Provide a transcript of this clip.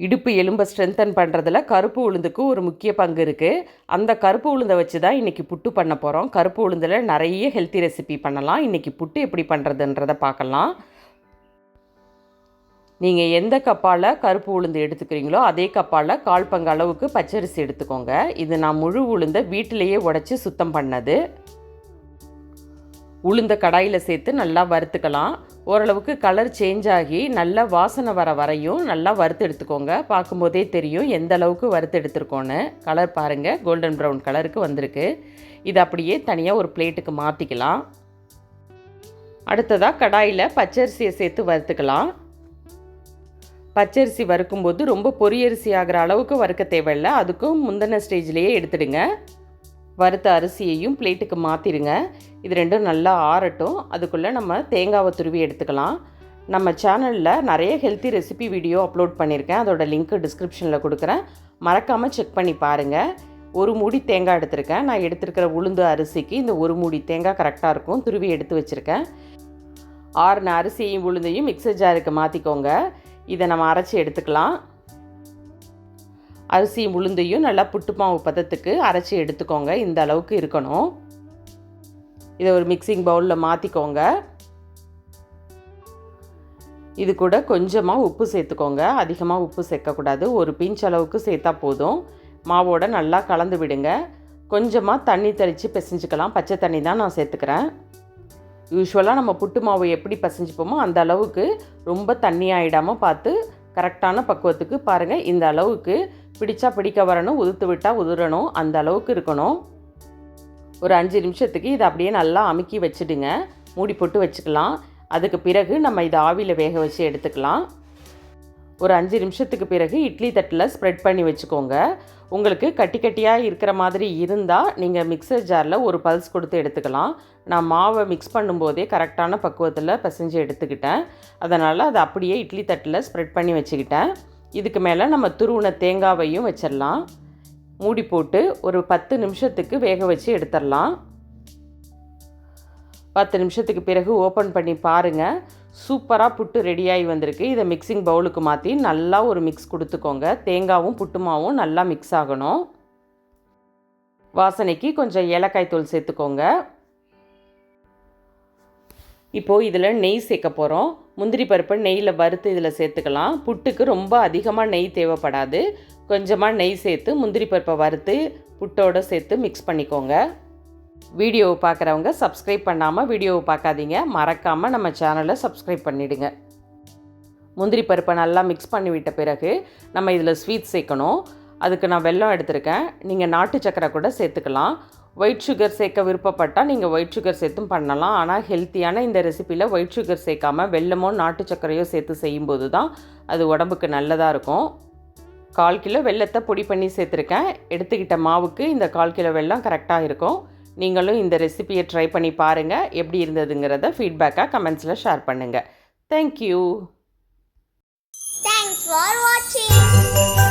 இடுப்பு எலும்பை ஸ்ட்ரென்தன் பண்ணுறதுல கருப்பு உளுந்துக்கு ஒரு முக்கிய பங்கு இருக்குது. அந்த கருப்பு உளுந்தை வச்சு தான் இன்றைக்கி புட்டு பண்ண போகிறோம். கருப்பு உளுந்தில் நிறைய ஹெல்த்தி ரெசிபி பண்ணலாம். இன்றைக்கி புட்டு எப்படி பண்ணுறதுன்றதை பார்க்கலாம். நீங்கள் எந்த கப்பால் கருப்பு உளுந்து எடுத்துக்கிறீங்களோ அதே கப்பால் 1/4 பங்கு அளவுக்கு பச்சரிசி எடுத்துக்கோங்க. இது நான் முழு உளுந்தை வீட்டிலையே உடச்சி சுத்தம் பண்ணது. உளுந்த கடாயில் சேர்த்து நல்லா வறுத்துக்கலாம். ஓரளவுக்கு கலர் சேஞ்ச் ஆகி நல்லா வாசனை வர வரையும் நல்லா வறுத்து எடுத்துக்கோங்க. பார்க்கும்போதே தெரியும் எந்த அளவுக்கு வறுத்து எடுத்துருக்கோன்னு. கலர் பாருங்கள், கோல்டன் ப்ரௌன் கலருக்கு வந்திருக்கு. இது அப்படியே தனியாக ஒரு பிளேட்டுக்கு மாற்றிக்கலாம். அடுத்ததாக கடாயில் பச்சரிசியை சேர்த்து வறுத்துக்கலாம். பச்சரிசி வறுக்கும்போது ரொம்ப பொரியரிசி ஆகிற அளவுக்கு வறுக்க தேவையில்லை. அதுக்கும் முந்தின ஸ்டேஜ்லேயே எடுத்துடுங்க. வறுத்த அரிசியையும் பிளேட்டுக்கு மாற்றிடுங்க. இது ரெண்டும் நல்லா ஆறட்டும். அதுக்குள்ளே நம்ம தேங்காவை துருவி எடுத்துக்கலாம். நம்ம சேனலில் நிறைய ஹெல்த்தி ரெசிபி வீடியோ அப்லோட் பண்ணியிருக்கேன். அதோட லிங்க்கு டிஸ்கிரிப்ஷனில் கொடுக்குறேன். மறக்காமல் செக் பண்ணி பாருங்கள். ஒரு மூடி தேங்காய் எடுத்திருக்கேன். நான் எடுத்துருக்கிற உளுந்து அரிசிக்கு இந்த ஒரு மூடி தேங்காய் கரெக்டாக இருக்கும். துருவி எடுத்து வச்சுருக்கேன். ஆறுன அரிசியையும் உளுந்தையும் மிக்சர் ஜாருக்கு மாற்றிக்கோங்க. இதை நம்ம அரைச்சி எடுத்துக்கலாம். அரிசியும் உளுந்தையும் நல்லா புட்டு மாவு பதத்துக்கு அரைச்சி எடுத்துக்கோங்க. இந்த அளவுக்கு இருக்கணும். இதை ஒரு மிக்சிங் பவுலில் மாற்றிக்கோங்க. இது கூட கொஞ்சமாக உப்பு சேர்த்துக்கோங்க. அதிகமாக உப்பு சேர்க்கக்கூடாது. ஒரு பிஞ்ச் அளவுக்கு சேர்த்தா போதும். மாவோட நல்லா கலந்து விடுங்க. கொஞ்சமாக தண்ணி தெளித்து பிசைஞ்சுக்கலாம். பச்சை தண்ணி தான் நான் சேர்த்துக்கிறேன். யூஸ்வலாக நம்ம புட்டு மாவு எப்படி பிசைஞ்சுப்போமோ அந்த அளவுக்கு ரொம்ப தண்ணி ஆகிடாமல் பார்த்து கரெக்டான பக்குவத்துக்கு பாருங்கள். இந்த அளவுக்கு பிடிச்சா பிடிக்க வரணும், உதுத்து விட்டால் உதுறணும், அந்த அளவுக்கு இருக்கணும். ஒரு 5 நிமிஷத்துக்கு இதை அப்படியே நல்லா அமுக்கி வச்சுடுங்க. மூடி போட்டு வச்சுக்கலாம். அதுக்கு பிறகு நம்ம இதை ஆவியில் வேக வச்சு எடுத்துக்கலாம். ஒரு 5 நிமிஷத்துக்கு பிறகு இட்லி தட்டில் ஸ்ப்ரெட் பண்ணி வச்சுக்கோங்க. உங்களுக்கு கட்டி கட்டியாக இருக்கிற மாதிரி இருந்தால் நீங்கள் மிக்சர் ஜாரில் ஒரு பல்ஸ் கொடுத்து எடுத்துக்கலாம். நான் மாவை மிக்ஸ் பண்ணும்போதே கரெக்டான பக்குவத்தில் பிசைஞ்சு எடுத்துக்கிட்டேன். அதனால் அதை அப்படியே இட்லி தட்டில் ஸ்ப்ரெட் பண்ணி வச்சுக்கிட்டேன். இதுக்கு மேலே நம்ம துருவின தேங்காவையும் வச்சிடலாம். மூடி போட்டு ஒரு 10 நிமிஷத்துக்கு வேக வச்சு எடுத்துடலாம். 10 நிமிஷத்துக்கு பிறகு ஓப்பன் பண்ணி பாருங்கள். சூப்பராக புட்டு ரெடியாகி வந்திருக்கு. இதை மிக்சிங் பவுலுக்கு மாற்றி நல்லா ஒரு மிக்ஸ் கொடுத்துக்கோங்க. தேங்காவும் புட்டுமாவும் நல்லா மிக்ஸ் ஆகணும். வாசனைக்கு கொஞ்சம் ஏலக்காய் தூள் சேர்த்துக்கோங்க. இப்போது இதில் நெய் சேர்க்க போகிறோம். முந்திரி பருப்பை நெய்யில் வறுத்து இதில் சேர்த்துக்கலாம். புட்டுக்கு ரொம்ப அதிகமாக நெய் தேவைப்படாது. கொஞ்சமாக நெய் சேர்த்து முந்திரி பருப்பை வறுத்து புட்டோடு சேர்த்து மிக்ஸ் பண்ணிக்கோங்க. வீடியோவை பார்க்குறவங்க சப்ஸ்கிரைப் பண்ணாமல் வீடியோவை பார்க்காதீங்க. மறக்காமல் நம்ம சேனலை சப்ஸ்கிரைப் பண்ணிவிடுங்க. முந்திரி பருப்பை நல்லா மிக்ஸ் பண்ணி விட்ட பிறகு நம்ம இதில் ஸ்வீட் சேர்க்கணும். அதுக்கு நான் வெல்லம் எடுத்திருக்கேன். நீங்கள் நாட்டு சக்கரை கூட சேர்த்துக்கலாம். ஒயிட் சுகர் சேர்க்க விருப்பப்பட்டால் நீங்கள் ஒயிட் சுகர் சேர்த்தும் பண்ணலாம். ஆனால் ஹெல்த்தியான இந்த ரெசிப்பியில் ஒயிட் சுகர் சேர்க்காமல் வெல்லமோ நாட்டு சக்கரையோ சேர்த்து செய்யும்போது தான் அது உடம்புக்கு நல்லதாக இருக்கும். 1/4 கிலோ வெல்லத்தை பொடி பண்ணி சேர்த்துருக்கேன். எடுத்துக்கிட்ட மாவுக்கு இந்த 1/4 கிலோ வெல்லம் கரெக்டாக இருக்கும். நீங்களும் இந்த ரெசிபியை ட்ரை பண்ணி பாருங்கள். எப்படி இருந்ததுங்கிறத ஃபீட்பேக்காக கமெண்ட்ஸில் ஷேர் பண்ணுங்கள். தேங்க்யூ. Thanks for watching.